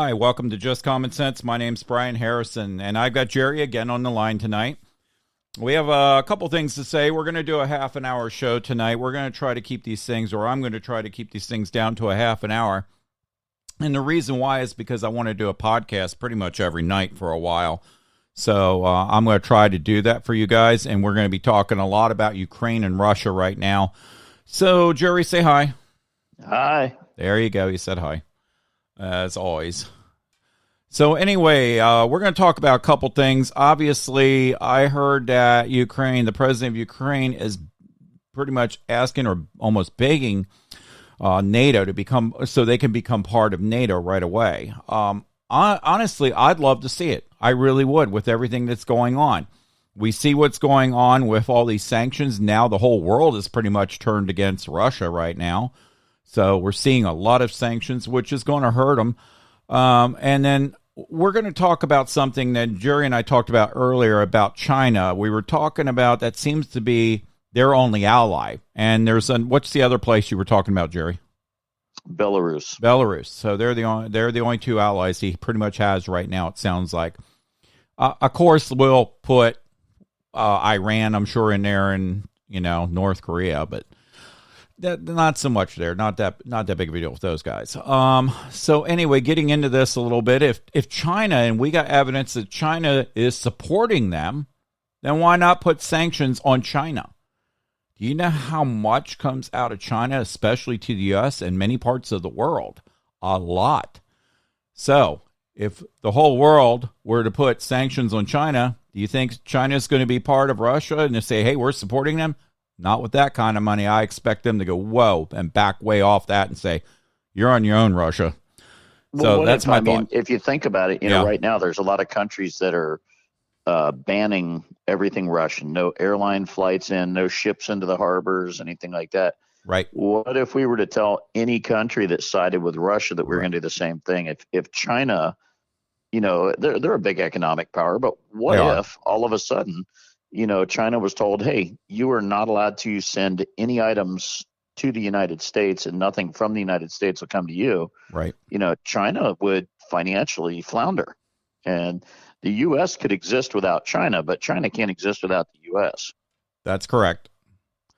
Hi, welcome to Just Common Sense. My name's Brian Harrison, and I've got Jerry again on the line tonight. We have a couple things to say. We're going to do a half an hour show tonight. We're going to try to keep these things, or I'm going to try to keep these things down to a half an hour. And the reason why is because I want to do a podcast pretty much every night for a while. So I'm going to try to do that for you guys, and we're going to be talking a lot about Ukraine and Russia right now. So, Jerry, say hi. Hi. There you go. He said hi. As always. So anyway, we're going to talk about a couple things. Obviously, I heard that Ukraine, the president of Ukraine, is pretty much asking or almost begging NATO to become, so they can become part of NATO right away. Honestly, I'd love to see it. I really would, with everything that's going on. We see what's going on with all these sanctions. Now the whole world is pretty much turned against Russia right now. So we're seeing a lot of sanctions, which is going to hurt them. And then we're going to talk about something that Jerry and I talked about earlier about China. We were talking about that seems to be their only ally. And what's the other place you were talking about, Jerry? Belarus. So they're the only two allies he pretty much has right now, it sounds like. Of course, we'll put Iran, I'm sure, in there, and North Korea, but not so much there. Not that big of a deal with those guys. So anyway, getting into this a little bit, if China, and we got evidence that China is supporting them, then why not put sanctions on China? Do you know how much comes out of China, especially to the U.S. and many parts of the world? A lot. So if the whole world were to put sanctions on China, do you think China is going to be part of Russia and to say, hey, we're supporting them? Not with that kind of money. I expect them to go, whoa, and back way off that and say, you're on your own, Russia. So that's my thought. If you think about it, right now there's a lot of countries that are banning everything Russian. No airline flights in, no ships into the harbors, anything like that. Right. What if we were to tell any country that sided with Russia that we're going to do the same thing? If China, they're a big economic power, but what if all of a sudden China was told, hey, you are not allowed to send any items to the United States and nothing from the United States will come to you. Right. China would financially flounder. And the U.S. could exist without China, but China can't exist without the U.S. That's correct.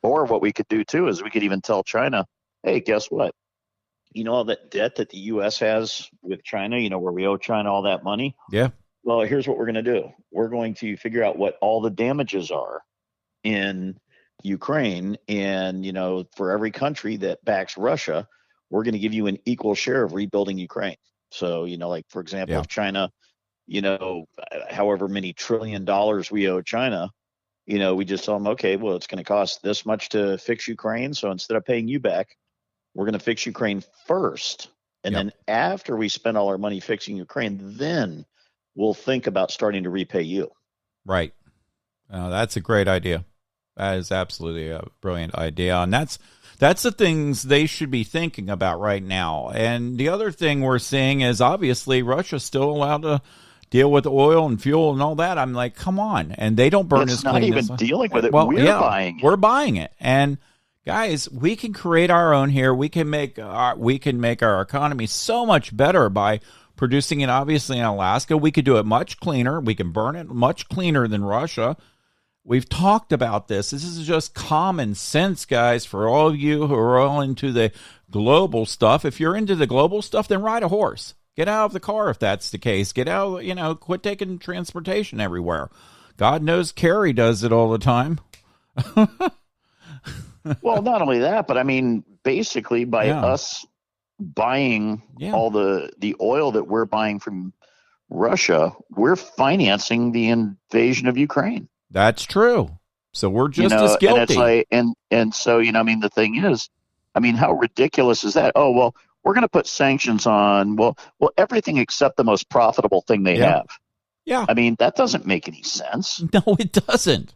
Or what we could do, too, is we could even tell China, hey, guess what? All that debt that the U.S. has with China, where we owe China all that money? Yeah. Well, here's what we're going to do. We're going to figure out what all the damages are in Ukraine. And, for every country that backs Russia, we're going to give you an equal share of rebuilding Ukraine. So, like, for example, if China, however many $1 trillion we owe China, we just tell them, okay, well, it's going to cost this much to fix Ukraine. So instead of paying you back, we're going to fix Ukraine first. And then after we spend all our money fixing Ukraine, then we'll think about starting to repay you. Right. That's a great idea. That is absolutely a brilliant idea. And that's the things they should be thinking about right now. And the other thing we're seeing is obviously Russia's still allowed to deal with oil and fuel and all that. I'm like, come on. And they don't burn as clean. It's not even dealing with it. Well, we're buying it. We're buying it. And guys, we can create our own here. We can make our economy so much better by producing it, obviously, in Alaska. We could do it much cleaner. We can burn it much cleaner than Russia. We've talked about this. This is just common sense, guys, for all of you who are all into the global stuff. If you're into the global stuff, then ride a horse. Get out of the car if that's the case. Get out, quit taking transportation everywhere. God knows Kerry does it all the time. Well, not only that, but basically by us buying all the oil that we're buying from Russia, we're financing the invasion of Ukraine. That's true. So we're just as guilty. And it's like, and so the thing is, how ridiculous is that? Oh, well, we're going to put sanctions on everything except the most profitable thing they have. Yeah. That doesn't make any sense. No, it doesn't.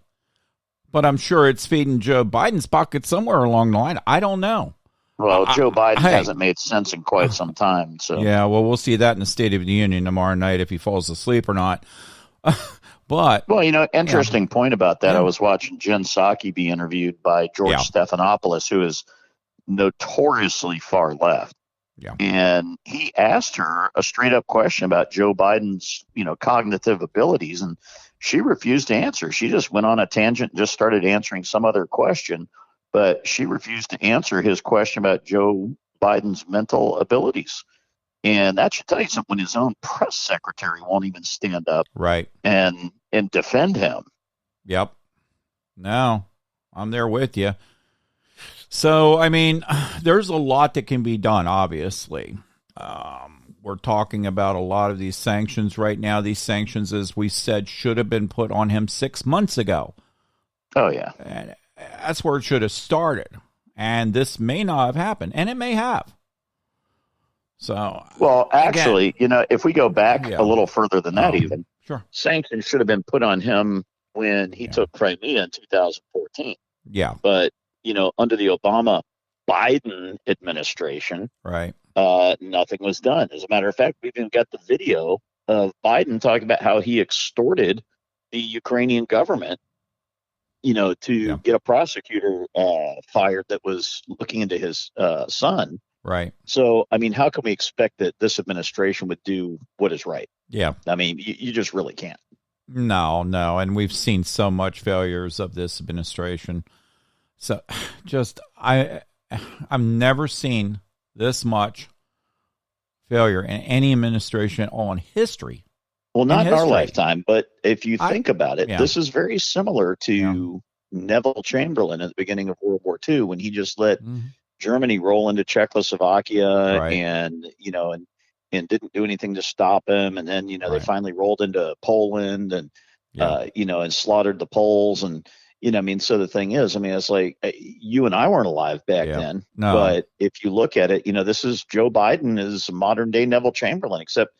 But I'm sure it's feeding Joe Biden's pocket somewhere along the line. I don't know. Well, Joe Biden hasn't made sense in quite some time. So yeah, well, we'll see that in the State of the Union tomorrow night if he falls asleep or not. But interesting point about that. I was watching Jen Psaki be interviewed by George Stephanopoulos, who is notoriously far left. Yeah. And he asked her a straight up question about Joe Biden's, cognitive abilities, and she refused to answer. She just went on a tangent and just started answering some other question, but she refused to answer his question about Joe Biden's mental abilities. And that should tell you something when his own press secretary won't even stand up Right. and defend him. Yep. No, I'm there with you. So, I mean, there's a lot that can be done, obviously. We're talking about a lot of these sanctions right now. These sanctions, as we said, should have been put on him 6 months ago. Oh, yeah. And that's where it should have started. And this may not have happened, and it may have. So, well, actually, again, if we go back a little further than that, even sure, sanctions should have been put on him when he took Crimea in 2014. Yeah. But, under the Obama Biden administration, right, nothing was done. As a matter of fact, we've even got the video of Biden talking about how he extorted the Ukrainian government, to get a prosecutor fired that was looking into his son. Right. So, I mean, how can we expect that this administration would do what is right? Yeah. I mean, you just really can't. No. And we've seen so much failures of this administration. So I've never seen this much failure in any administration on history. Well, not in our lifetime, but if you think about it, this is very similar to Neville Chamberlain at the beginning of World War II, when he just let Germany roll into Czechoslovakia and didn't do anything to stop him. And then, they finally rolled into Poland and, and slaughtered the Poles. And, so the thing is, it's like you and I weren't alive back then. No. But if you look at it, this is Joe Biden is modern day Neville Chamberlain, except,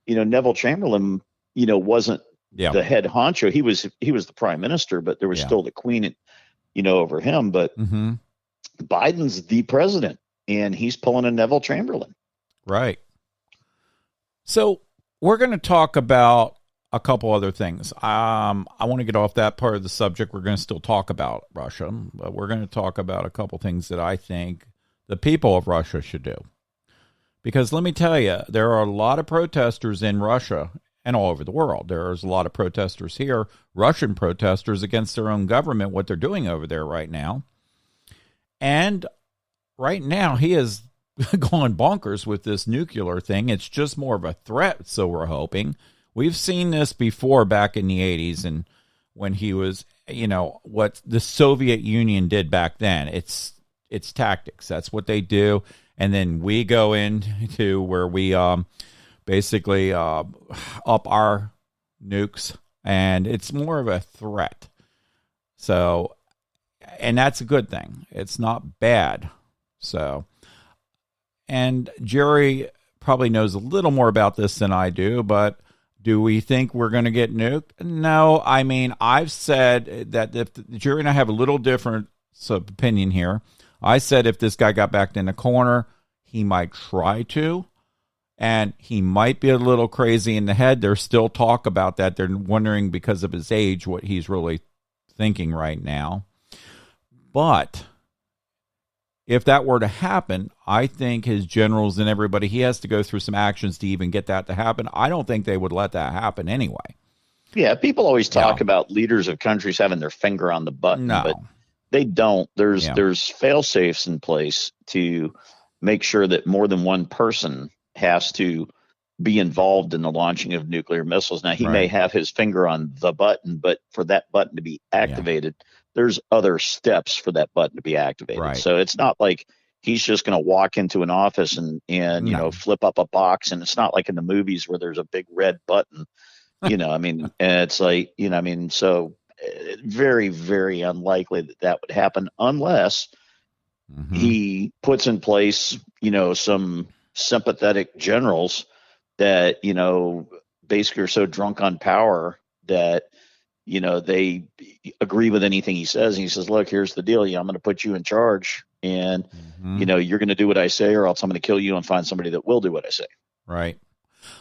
Neville Chamberlain, wasn't the head honcho. He was the prime minister, but there was still the queen, over him. But Biden's the president, and he's pulling a Neville Chamberlain. Right. So we're going to talk about a couple other things. I want to get off that part of the subject. We're going to still talk about Russia, but we're going to talk about a couple things that I think the people of Russia should do. Because let me tell you, there are a lot of protesters in Russia and all over the world. There's a lot of protesters here, Russian protesters against their own government, what they're doing over there right now. And right now, he is going bonkers with this nuclear thing. It's just more of a threat, so we're hoping. We've seen this before back in the 80s, and when he was, what the Soviet Union did back then. It's tactics. That's what they do. And then we go into where we basically up our nukes, and it's more of a threat. So, and that's a good thing. It's not bad. So, and Jerry probably knows a little more about this than I do, but do we think we're going to get nuked? No. I mean, I've said that if Jerry and I have a little different opinion here. I said if this guy got backed in the corner, he might try to, and he might be a little crazy in the head. There's still talk about that. They're wondering because of his age what he's really thinking right now. But if that were to happen, I think his generals and everybody, he has to go through some actions to even get that to happen. I don't think they would let that happen anyway. Yeah, people always talk about leaders of countries having their finger on the button, but they don't. There's fail-safes in place to make sure that more than one person has to be involved in the launching of nuclear missiles. Now, he may have his finger on the button, but for that button to be activated, there's other steps for that button to be activated. Right. So it's not like he's just going to walk into an office and flip up a box. And it's not like in the movies where there's a big red button, and it's like, so very, very unlikely that would happen unless he puts in place, some sympathetic generals that, basically are so drunk on power that, they agree with anything he says. And he says, look, here's the deal. I'm going to put you in charge, and, you're going to do what I say, or else I'm going to kill you and find somebody that will do what I say. Right.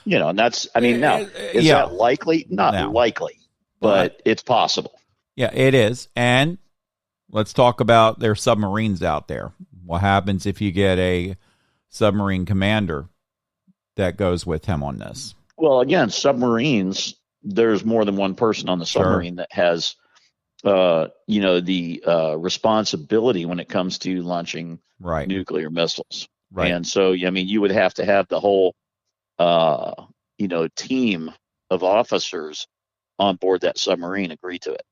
And that's, now, is that likely? Not likely, but it's possible. Yeah, it is. And let's talk about their submarines out there. What happens if you get a submarine commander that goes with him on this. Well, again, submarines, there's more than one person on the submarine that has, the responsibility when it comes to launching nuclear missiles. Right. And so, I mean, you would have to have the whole, team of officers on board that submarine agree to it.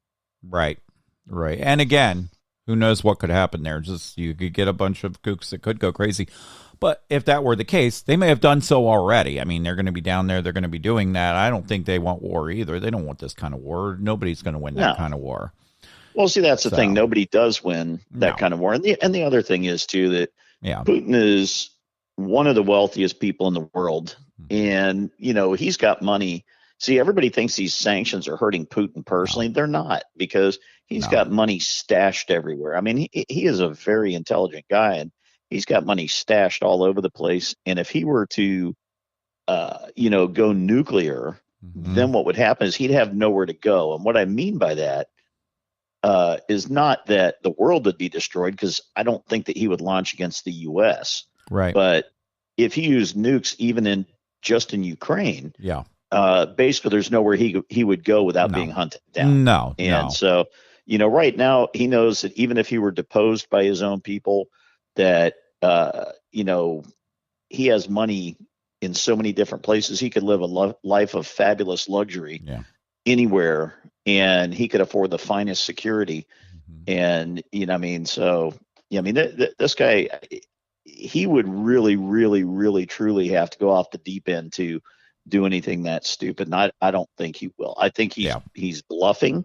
Right. Right. And again, who knows what could happen there? Just you could get a bunch of kooks that could go crazy. But if that were the case, they may have done so already. I mean, they're going to be down there. They're going to be doing that. I don't think they want war either. They don't want this kind of war. Nobody's going to win that kind of war. Well, see, that's the thing. Nobody does win that kind of war. And the other thing is, too, that Putin is one of the wealthiest people in the world. And, he's got money. See, everybody thinks these sanctions are hurting Putin personally. They're not, because he's got money stashed everywhere. I mean, he is a very intelligent guy, and he's got money stashed all over the place. And if he were to, go nuclear, then what would happen is he'd have nowhere to go. And what I mean by that is not that the world would be destroyed, because I don't think that he would launch against the U.S. Right. But if he used nukes even just in Ukraine, basically there's nowhere he would go without being hunted down. So, right now he knows that even if he were deposed by his own people, that, he has money in so many different places. He could live a life of fabulous luxury anywhere, and he could afford the finest security. And, this guy, he would really, really, really, truly have to go off the deep end to do anything that stupid. And I don't think he will. I think he's bluffing.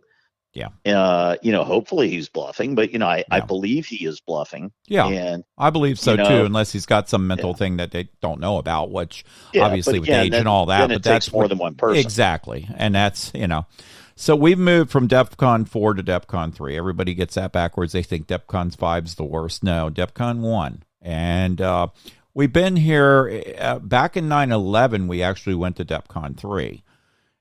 Hopefully he's bluffing, but I believe he is bluffing. And I believe so too, unless he's got some mental thing that they don't know about, which obviously with age and all that, but that's more than one person. Exactly. And that's, so we've moved from DEFCON 4 to DEFCON 3. Everybody gets that backwards. They think DEFCON 5 is the worst. No, DEFCON 1. And we've been here back in 9/11. We actually went to DEFCON 3.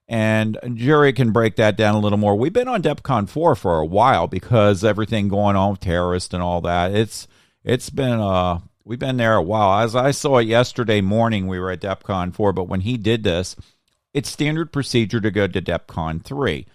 And Jerry can break that down a little more. We've been on DEFCON 4 for a while because everything going on with terrorists and all that. It's been we've been there a while. As I saw it yesterday morning, we were at DEFCON 4, but when he did this, it's standard procedure to go to DEFCON 3.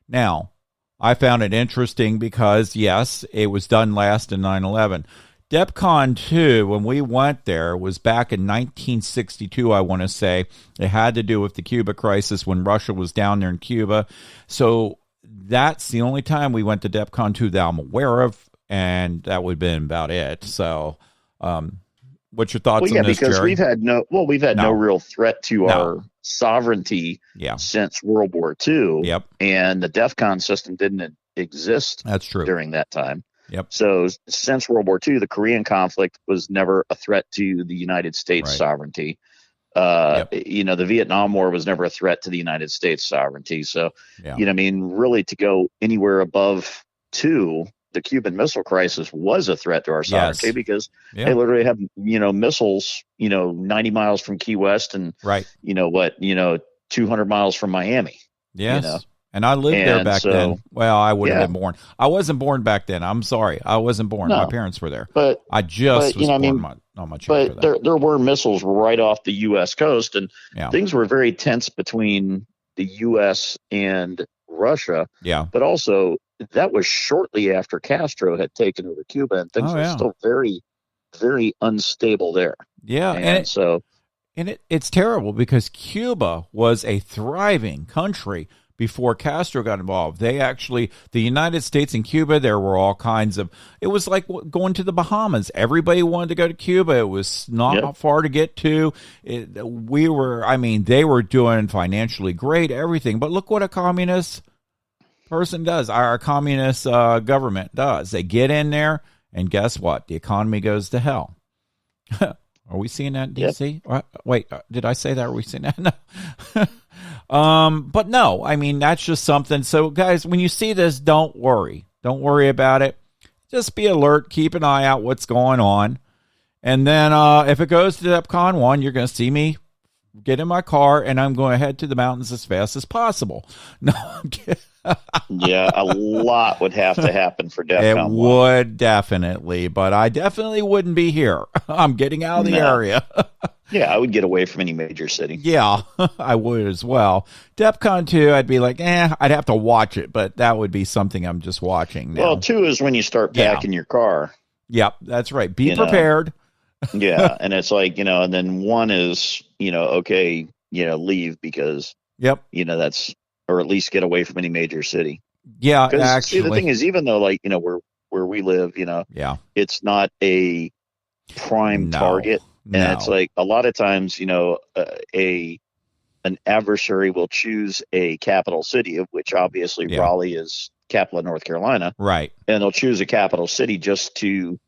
Now, I found it interesting because, yes, it was done last in 9/11. DEFCON 2, when we went there, was back in 1962, I want to say. It had to do with the Cuba crisis when Russia was down there in Cuba. So that's the only time we went to DEFCON 2 that I'm aware of, and that would have been about it. So what's your thoughts on this, because Jerry? we've had no real threat to our sovereignty since World War II. Yep. And the DEFCON system didn't exist during that time. Yep. So since World War II, the Korean conflict was never a threat to the United States sovereignty. The Vietnam War was never a threat to the United States sovereignty. So, really to go anywhere above 2, the Cuban Missile Crisis was a threat to our sovereignty because they literally have, missiles, 90 miles from Key West and, 200 miles from Miami. Yes. And I lived there back then. Well, I would have been born. I wasn't born back then. I'm sorry. I wasn't born. My parents were there. But I just was born not much after that. But there were missiles right off the U.S. coast, and things were very tense between the U.S. and Russia. Yeah. But also, that was shortly after Castro had taken over Cuba, and things were still very, very unstable there. Yeah. And it's terrible because Cuba was a thriving country before Castro got involved. The United States and Cuba, there were all kinds of, it was like going to the Bahamas. Everybody wanted to go to Cuba. It was not far to get to. They were doing financially great, everything. But look what a communist person does. Our communist government does. They get in there, and guess what? The economy goes to hell. Are we seeing that in D.C.? Yep. Wait, did I say that? Are we seeing that? No. But no, I mean, that's just something. So, guys, when you see this, don't worry. Don't worry about it. Just be alert. Keep an eye out what's going on. And then if it goes to DEFCON 1, you're going to see me get in my car, and I'm going to head to the mountains as fast as possible. No, I'm kidding. Yeah, a lot would have to happen for It DEFCON 1. would definitely, but I definitely wouldn't be here. I'm getting out of the No. area. Yeah, I would get away from any major city. Yeah, I would as well. DEFCON 2, I'd be like, I'd have to watch it, but that would be something I'm just watching now. Well, 2 is when you start packing your car. Yep, that's right. Be prepared. Yeah, and it's like, and then 1 is, okay, leave because, Yep. that's, or at least get away from any major city. Yeah, Actually. See, the actually. thing is, even though, like, where we live, Yeah. it's not a prime target. And it's like a lot of times, an adversary will choose a capital city, of which obviously Raleigh is capital of North Carolina. Right. And they'll choose a capital city just to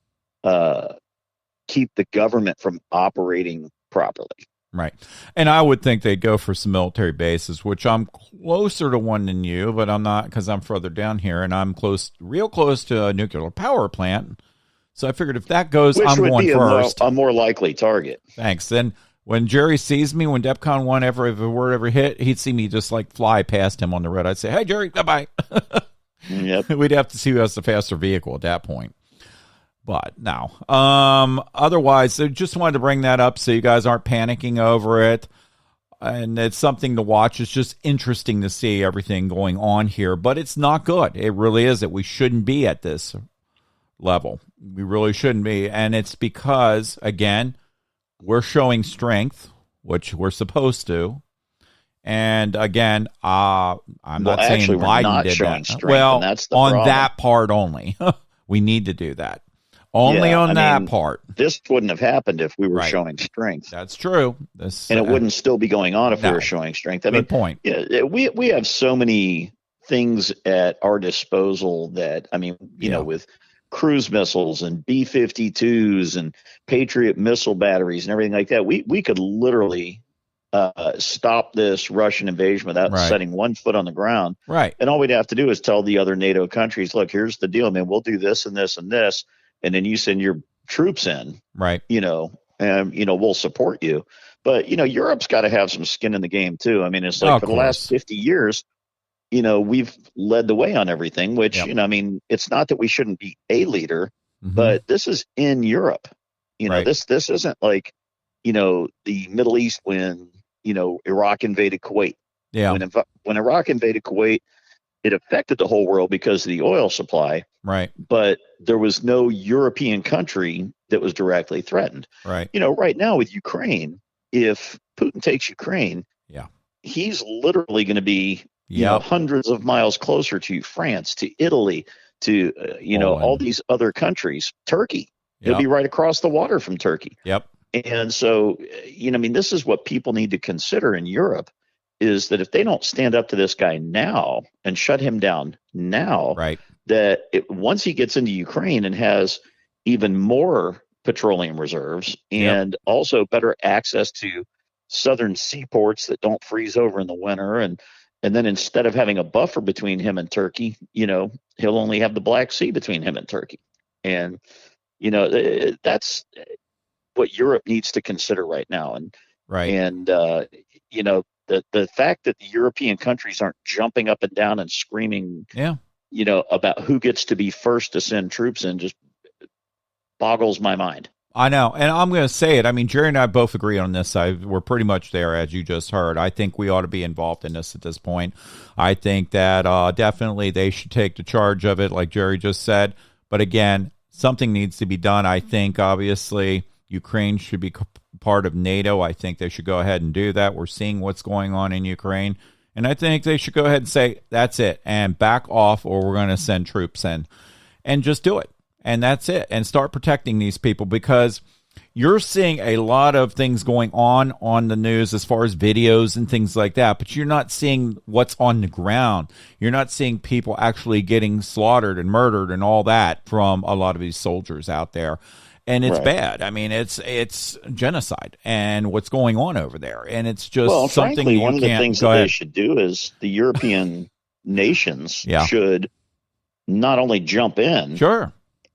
keep the government from operating properly. Right. And I would think they'd go for some military bases, which I'm closer to one than you, but I'm not because I'm further down here and I'm real close to a nuclear power plant. So I figured if that goes, which I'm would going be first. A more likely target. Thanks. Then when Jerry sees me, when DEFCON 1 if the word ever hit, he'd see me just like fly past him on the road. I'd say, hey, Jerry, bye-bye. Yep. We'd have to see who has the faster vehicle at that point. But no. Otherwise, I just wanted to bring that up so you guys aren't panicking over it. And it's something to watch. It's just interesting to see everything going on here. But it's not good. It really isn't. We shouldn't be at this level. We really shouldn't be. And it's because, again, we're showing strength, which we're supposed to. And again, I'm not saying Biden did that. Strength, well, that's the on problem. that part only. We need to do that. Only on that part. This wouldn't have happened if we were showing strength. That's true. And it wouldn't still be going on if we were showing strength. I mean, good point. Yeah, we have so many things at our disposal that, with cruise missiles and B-52s and Patriot missile batteries and everything like that, we could literally stop this Russian invasion without setting one foot on the ground. Right. And all we'd have to do is tell the other NATO countries, look, here's the deal, man. We'll do this and this and this. And then you send your troops in, right? And we'll support you. But Europe's got to have some skin in the game too. I mean, it's like for the last 50 years, we've led the way on everything. Which it's not that we shouldn't be a leader, but this is in Europe. This isn't like the Middle East when Iraq invaded Kuwait. Yeah, when Iraq invaded Kuwait, it affected the whole world because of the oil supply. Right. But there was no European country that was directly threatened. Right. Right now with Ukraine, if Putin takes Ukraine, he's literally going to be, hundreds of miles closer to France, to Italy, to, all these other countries, Turkey. He'll be right across the water from Turkey. Yep. And so, this is what people need to consider in Europe. Is that if they don't stand up to this guy now and shut him down now, that once he gets into Ukraine and has even more petroleum reserves and also better access to southern seaports that don't freeze over in the winter, and then instead of having a buffer between him and Turkey, he'll only have the Black Sea between him and Turkey. And, that's what Europe needs to consider right now. And, the fact that the European countries aren't jumping up and down and screaming, about who gets to be first to send troops in just boggles my mind. I know. And I'm going to say it. I mean, Jerry and I both agree on this. We're pretty much there, as you just heard. I think we ought to be involved in this at this point. I think that definitely they should take the charge of it, like Jerry just said. But again, something needs to be done. I think, obviously, Ukraine should be part of NATO. I think they should go ahead and do that. We're seeing what's going on in Ukraine. And I think they should go ahead and say, that's it, and back off, or we're going to send troops in. And just do it. And that's it. And start protecting these people, because you're seeing a lot of things going on the news as far as videos and things like that, but you're not seeing what's on the ground. You're not seeing people actually getting slaughtered and murdered and all that from a lot of these soldiers out there. And it's bad. I mean, it's genocide and what's going on over there. And it's just something frankly, you one of the can't. things that they should do is the European nations should not only jump in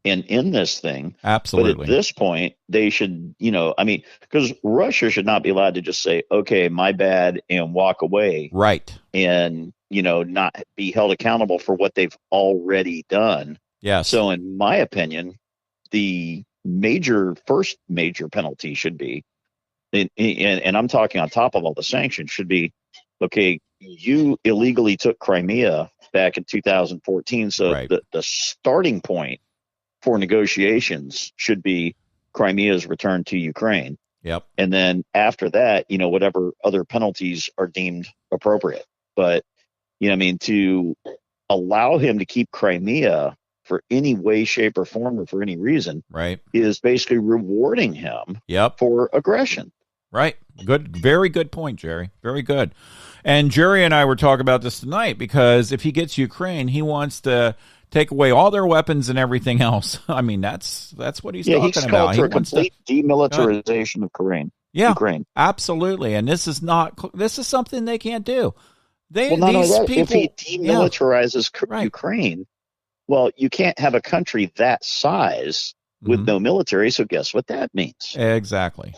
and end this thing. Absolutely. But at this point, they should, because Russia should not be allowed to just say, okay, my bad, and walk away. Right. And, not be held accountable for what they've already done. Yes. So in my opinion, the first major penalty should be, and I'm talking on top of all the sanctions, should be, okay, you illegally took Crimea back in 2014. So Right. the starting point for negotiations should be Crimea's return to Ukraine. Yep. And then after that, whatever other penalties are deemed appropriate. But, to allow him to keep Crimea for any way, shape, or form, or for any reason, right, is basically rewarding him for aggression. Right. Good. Very good point, Jerry. Very good. And Jerry and I were talking about this tonight, because if he gets Ukraine, he wants to take away all their weapons and everything else. I mean, that's what he's talking he's about. He wants a complete demilitarization of Ukraine. Absolutely. And this is something they can't do. Not only that, if he demilitarizes Ukraine, well, you can't have a country that size with no military. So guess what that means? Exactly.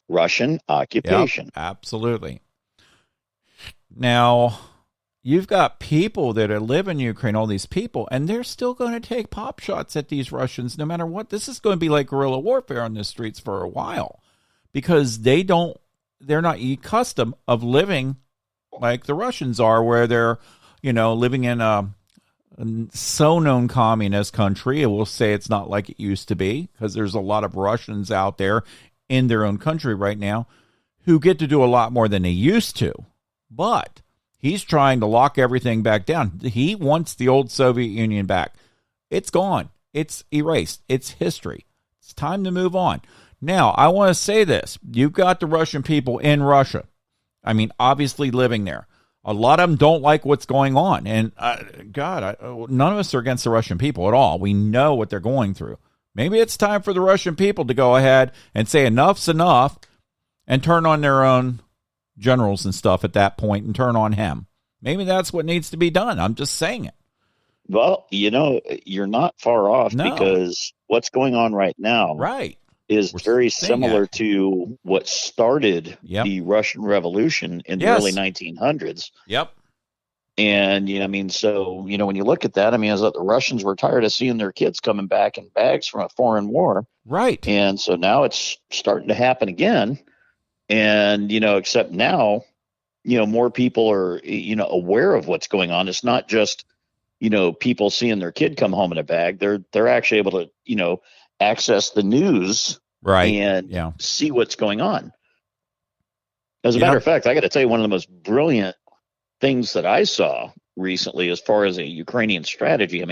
Russian occupation. Yep, absolutely. Now, you've got people that live in Ukraine, all these people, and they're still going to take pop shots at these Russians no matter what. This is going to be like guerrilla warfare on the streets for a while, because they're not accustomed of living like the Russians are, where they're, living in a so-known communist country. We'll say it's not like it used to be, because there's a lot of Russians out there in their own country right now who get to do a lot more than they used to. But he's trying to lock everything back down. He wants the old Soviet Union back. It's gone. It's erased. It's history. It's time to move on. Now, I want to say this. You've got the Russian people in Russia. I mean, obviously living there. A lot of them don't like what's going on. And, none of us are against the Russian people at all. We know what they're going through. Maybe it's time for the Russian people to go ahead and say enough's enough and turn on their own generals and stuff at that point and turn on him. Maybe that's what needs to be done. I'm just saying it. Well, you're not far off, because what's going on right now is very similar to what started the Russian Revolution in the early 1900s. Yep. And, so, when you look at that, is that the Russians were tired of seeing their kids coming back in bags from a foreign war. Right. And so now it's starting to happen again. And, except now, more people are, aware of what's going on. It's not just, people seeing their kid come home in a bag. They're actually able to, access the news and see what's going on. As a matter of fact, I got to tell you, one of the most brilliant things that I saw recently as far as a Ukrainian strategy.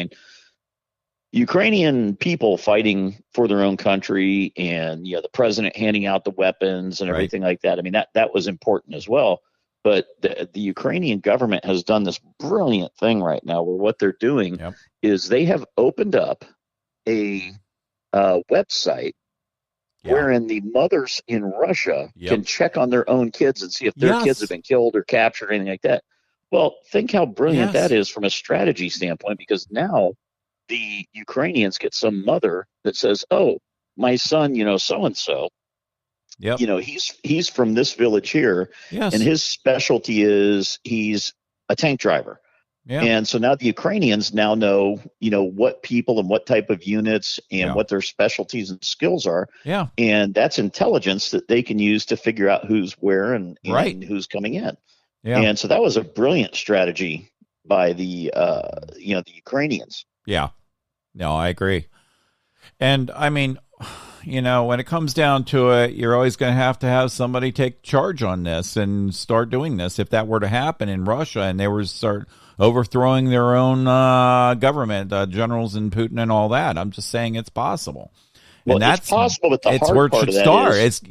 Ukrainian people fighting for their own country, and the president handing out the weapons and everything like that. That was important as well. But the Ukrainian government has done this brilliant thing right now, where what they're doing is they have opened up a website wherein the mothers in Russia can check on their own kids and see if their kids have been killed or captured or anything like that. Well, think how brilliant that is from a strategy standpoint, because now the Ukrainians get some mother that says, "Oh, my son, so-and-so, he's from this village here, and his specialty is he's a tank driver." Yeah. And so now the Ukrainians know, what people and what type of units and what their specialties and skills are. Yeah. And that's intelligence that they can use to figure out who's where and who's coming in. Yeah. And so that was a brilliant strategy by the Ukrainians. Yeah. No, I agree. And when it comes down to it, you're always going to have somebody take charge on this and start doing this. If that were to happen in Russia and they were to start overthrowing their own government, generals and Putin and all that, I'm just saying it's possible. Well, and that's possible, but the hard part of that is...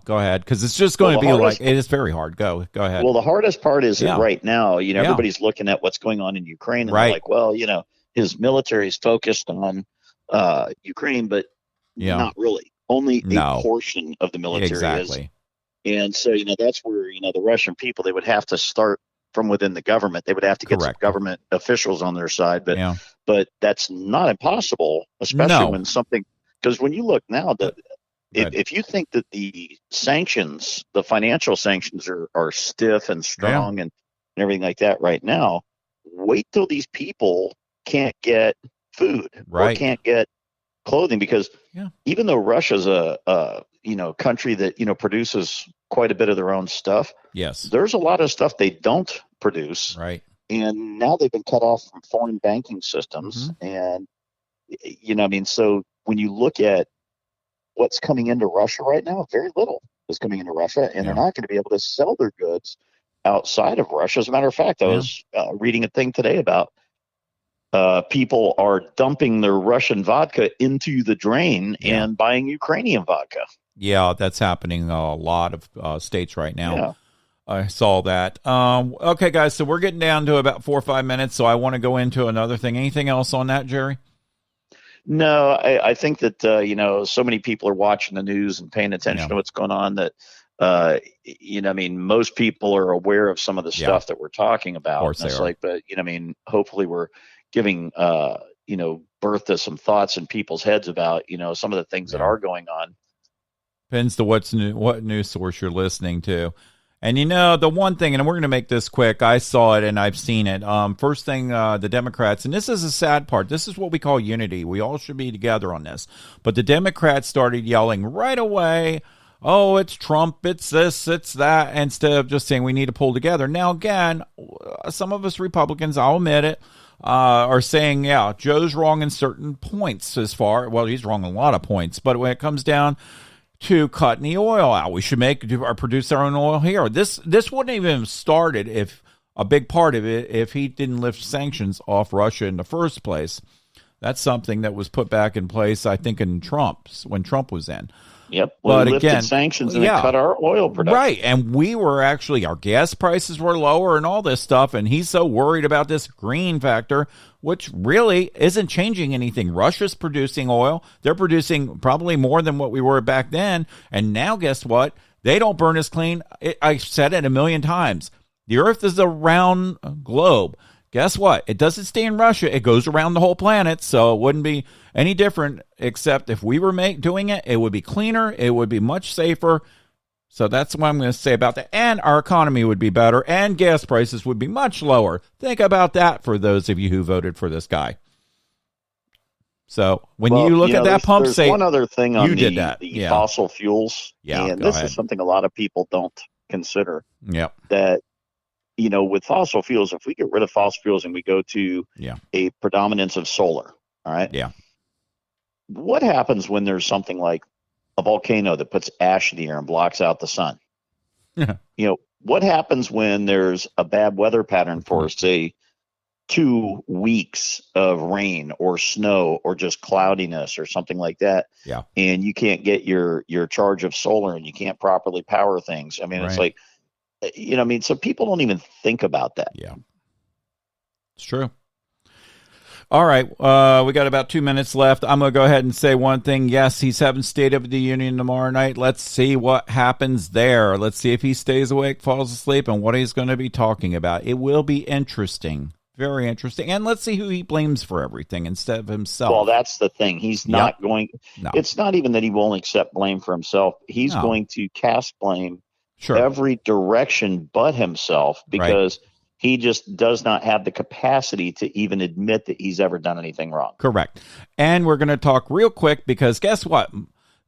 go ahead, because it's just going to be it is very hard. Go ahead. Well, the hardest part is that right now, everybody's looking at what's going on in Ukraine, and they're like, well, his military is focused on Ukraine, but not really. Only a portion of the military is. And so, that's where, the Russian people, they would have to start from within the government. They would have to get some government officials on their side, but that's not impossible, especially when something... Because when you look now, if you think that the sanctions, the financial sanctions are stiff and strong, and and everything like that right now. Wait till these people can't get food or can't get clothing, because even though Russia's a country that produces quite a bit of their own stuff, there's a lot of stuff they don't produce, and now they've been cut off from foreign banking systems, and so when you look at what's coming into Russia right now, very little is coming into Russia, and they're not going to be able to sell their goods outside of Russia. As a matter of fact, I was reading a thing today about people are dumping their Russian vodka into the drain and buying Ukrainian vodka. Yeah, that's happening in a lot of states right now. Yeah. I saw that. Okay, guys, so we're getting down to about 4 or 5 minutes, so I want to go into another thing. Anything else on that, Jerry? No, I think that, so many people are watching the news and paying attention to what's going on that, most people are aware of some of the stuff that we're talking about. Of course they are. But, hopefully we're giving, birth to some thoughts in people's heads about, some of the things that are going on. Depends to what news source you're listening to. And the one thing, and we're going to make this quick, I saw it and I've seen it. First thing, the Democrats, and this is a sad part, this is what we call unity. We all should be together on this. But the Democrats started yelling right away, oh, it's Trump, it's this, it's that, instead of just saying we need to pull together. Now, again, some of us Republicans, I'll admit it, are saying, Joe's wrong in certain points he's wrong in a lot of points. But when it comes down to cutting the oil out, we should produce our own oil here. This wouldn't even have started, if a big part of it, if he didn't lift sanctions off Russia in the first place. That's something that was put back in place, I think, when Trump was in. Yep. Well, but we lifted sanctions and it cut our oil production. Right. And we were our gas prices were lower and all this stuff. And he's so worried about this green factor, which really isn't changing anything. Russia's producing oil. They're producing probably more than what we were back then. And now, guess what? They don't burn as clean. I said it a million times. The Earth is a round globe. Guess what? It doesn't stay in Russia. It goes around the whole planet, so it wouldn't be any different, except if we were doing it, it would be cleaner, it would be much safer. So that's what I'm going to say about that. And our economy would be better, and gas prices would be much lower. Think about that for those of you who voted for this guy. So when you look at that pump station, one other thing on the fossil fuels, and this is something a lot of people don't consider. That with fossil fuels, if we get rid of fossil fuels and we go to a predominance of solar, all right? Yeah. What happens when there's something like a volcano that puts ash in the air and blocks out the sun? What happens when there's a bad weather pattern for, say, 2 weeks of rain or snow or just cloudiness or something like that? Yeah. And you can't get your charge of solar and you can't properly power things. I mean, it's like, so people don't even think about that. Yeah. It's true. All right. We got about 2 minutes left. I'm going to go ahead and say one thing. Yes, he's having State of the Union tomorrow night. Let's see what happens there. Let's see if he stays awake, falls asleep, and what he's going to be talking about. It will be interesting. Very interesting. And let's see who he blames for everything instead of himself. Well, that's the thing. He's not going. No. It's not even that he won't accept blame for himself. He's going to cast blame every direction but himself, because he just does not have the capacity to even admit that he's ever done anything wrong. Correct. And we're going to talk real quick, because guess what?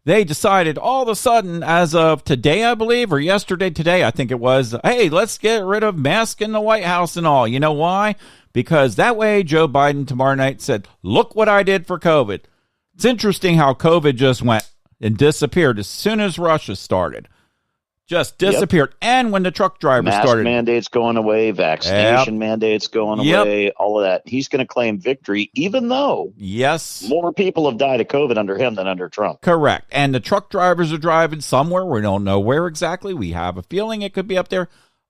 They decided all of a sudden, as of today, I believe, or today, I think it was, hey, let's get rid of masks in the White House and all. You know why? Because that way Joe Biden tomorrow night said, look what I did for COVID. It's interesting how COVID just went and disappeared as soon as Russia started. Just disappeared. And when the truck drivers started. Mask mandates going away, vaccination mandates going away, all of that. He's going to claim victory, even though more people have died of COVID under him than under Trump. Correct. And the truck drivers are driving somewhere. We don't know where exactly. We have a feeling it could be up there.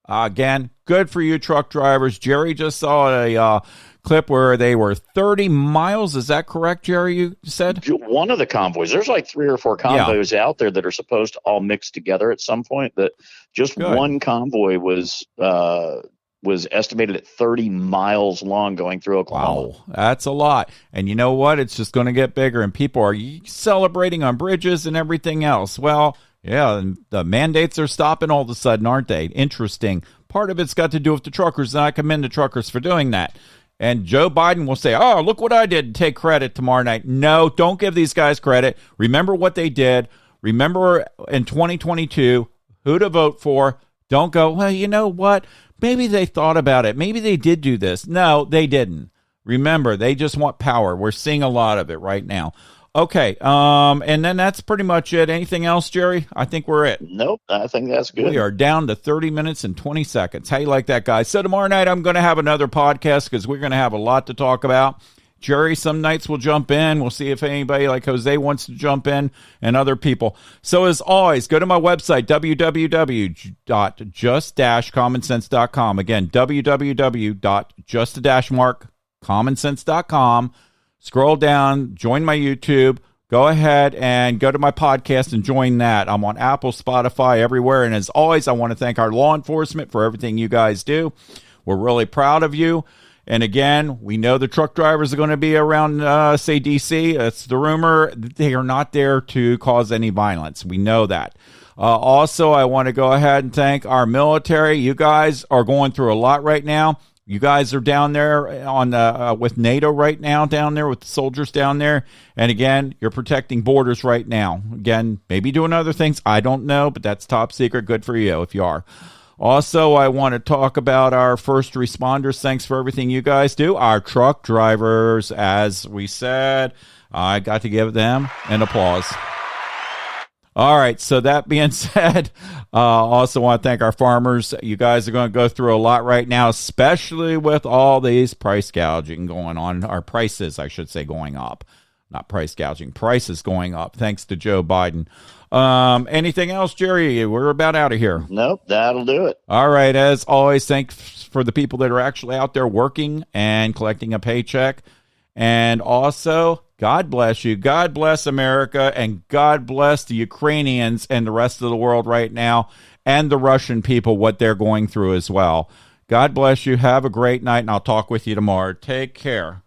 Again, good for you, truck drivers. Jerry just saw a clip where they were 30 miles. Is that correct, Jerry, you said? One of the convoys. There's like 3 or 4 convoys out there that are supposed to all mix together at some point. That just one convoy was estimated at 30 miles long going through Oklahoma. Wow, that's a lot. And you know what? It's just going to get bigger, and people are celebrating on bridges and everything else. Well, yeah, and the mandates are stopping all of a sudden, aren't they? Interesting. part of it's got to do with the truckers, and I commend the truckers for doing that. And Joe Biden will say, oh, look what I did, and take credit tomorrow night. No, don't give these guys credit. Remember what they did. Remember in 2022 who to vote for. Don't go, well, you know what? Maybe they thought about it. Maybe they did do this. No, they didn't. Remember, they just want power. We're seeing a lot of it right now. Okay, and then that's pretty much it. Anything else, Jerry? I think we're it. Nope, I think that's good. We are down to 30 minutes and 20 seconds. How you like that, guys? So tomorrow night I'm going to have another podcast because we're going to have a lot to talk about. Jerry, some nights will jump in. We'll see if anybody like Jose wants to jump in and other people. So as always, go to my website, www.just-commonsense.com. Again, www.just-commonsense.com. Scroll down, join my YouTube, go ahead and go to my podcast and join that. I'm on Apple, Spotify, everywhere. And as always, I want to thank our law enforcement for everything you guys do. We're really proud of you. And again, we know the truck drivers are going to be around, say, D.C. That's the rumor. They are not there to cause any violence. We know that. Also, I want to go ahead and thank our military. You guys are going through a lot right now. You guys are down there on with NATO right now, down there with the soldiers down there. And again, you're protecting borders right now. Again, maybe doing other things. I don't know, but that's top secret. Good for you if you are. Also, I want to talk about our first responders. Thanks for everything you guys do. Our truck drivers, as we said, I got to give them an applause. All right, so that being said, also want to thank our farmers. You guys are going to go through a lot right now, especially with all these price gouging going on, or prices, I should say, going up. Not price gouging, prices going up, thanks to Joe Biden. Anything else, Jerry? We're about out of here. Nope, that'll do it. All right, as always, thanks for the people that are actually out there working and collecting a paycheck. And also, God bless you. God bless America, and God bless the Ukrainians and the rest of the world right now, and the Russian people, what they're going through as well. God bless you. Have a great night, and I'll talk with you tomorrow. Take care.